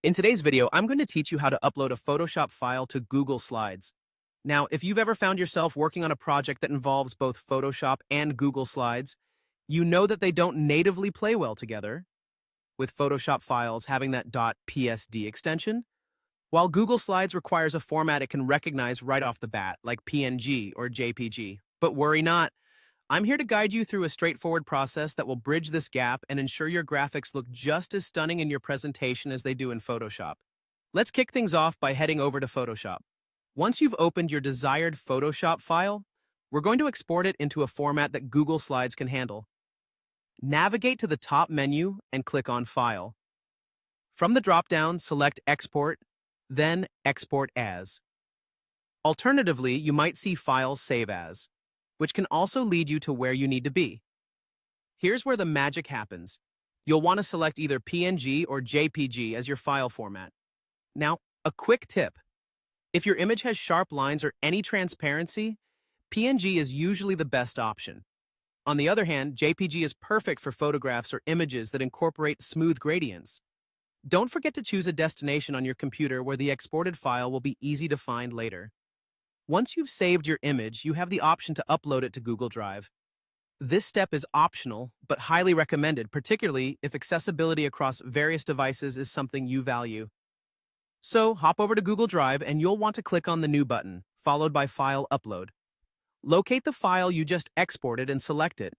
In today's video, I'm going to teach you how to upload a Photoshop file to Google Slides. Now, if you've ever found yourself working on a project that involves both Photoshop and Google Slides, you know that they don't natively play well together, with Photoshop files having that .psd extension, while Google Slides requires a format it can recognize right off the bat, like PNG or JPG. But worry not. I'm here to guide you through a straightforward process that will bridge this gap and ensure your graphics look just as stunning in your presentation as they do in Photoshop. Let's kick things off by heading over to Photoshop. Once you've opened your desired Photoshop file, we're going to export it into a format that Google Slides can handle. Navigate to the top menu and click on File. From the drop-down, select Export, then Export As. Alternatively, you might see Files Save As, which can also lead you to where you need to be. Here's where the magic happens. You'll want to select either PNG or JPG as your file format. Now, a quick tip. If your image has sharp lines or any transparency, PNG is usually the best option. On the other hand, JPG is perfect for photographs or images that incorporate smooth gradients. Don't forget to choose a destination on your computer where the exported file will be easy to find later. Once you've saved your image, you have the option to upload it to Google Drive. This step is optional, but highly recommended, particularly if accessibility across various devices is something you value. So, hop over to Google Drive and you'll want to click on the New button, followed by File Upload. Locate the file you just exported and select it.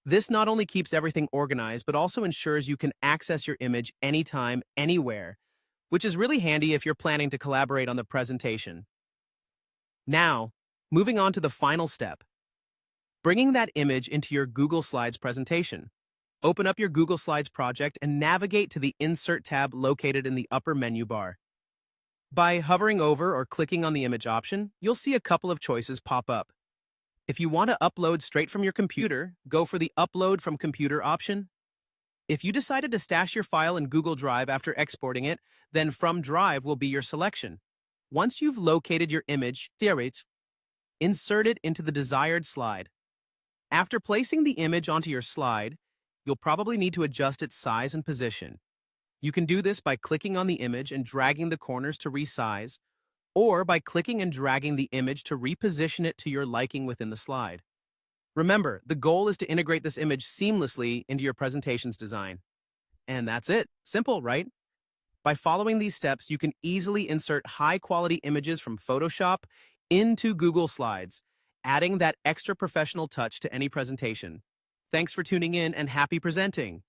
This not only keeps everything organized, but also ensures you can access your image anytime, anywhere, which is really handy if you're planning to collaborate on the presentation. Now, moving on to the final step, bringing that image into your Google Slides presentation. Open up your Google Slides project and navigate to the Insert tab located in the upper menu bar. By hovering over or clicking on the image option, you'll see a couple of choices pop up. If you want to upload straight from your computer, go for the Upload from Computer option. If you decided to stash your file in Google Drive after exporting it, then From Drive will be your selection. Once you've located your image, insert it into the desired slide. After placing the image onto your slide, you'll probably need to adjust its size and position. You can do this by clicking on the image and dragging the corners to resize, or by clicking and dragging the image to reposition it to your liking within the slide. Remember, the goal is to integrate this image seamlessly into your presentation's design. And that's it. Simple, right? By following these steps, you can easily insert high-quality images from Photoshop into Google Slides, adding that extra professional touch to any presentation. Thanks for tuning in and happy presenting!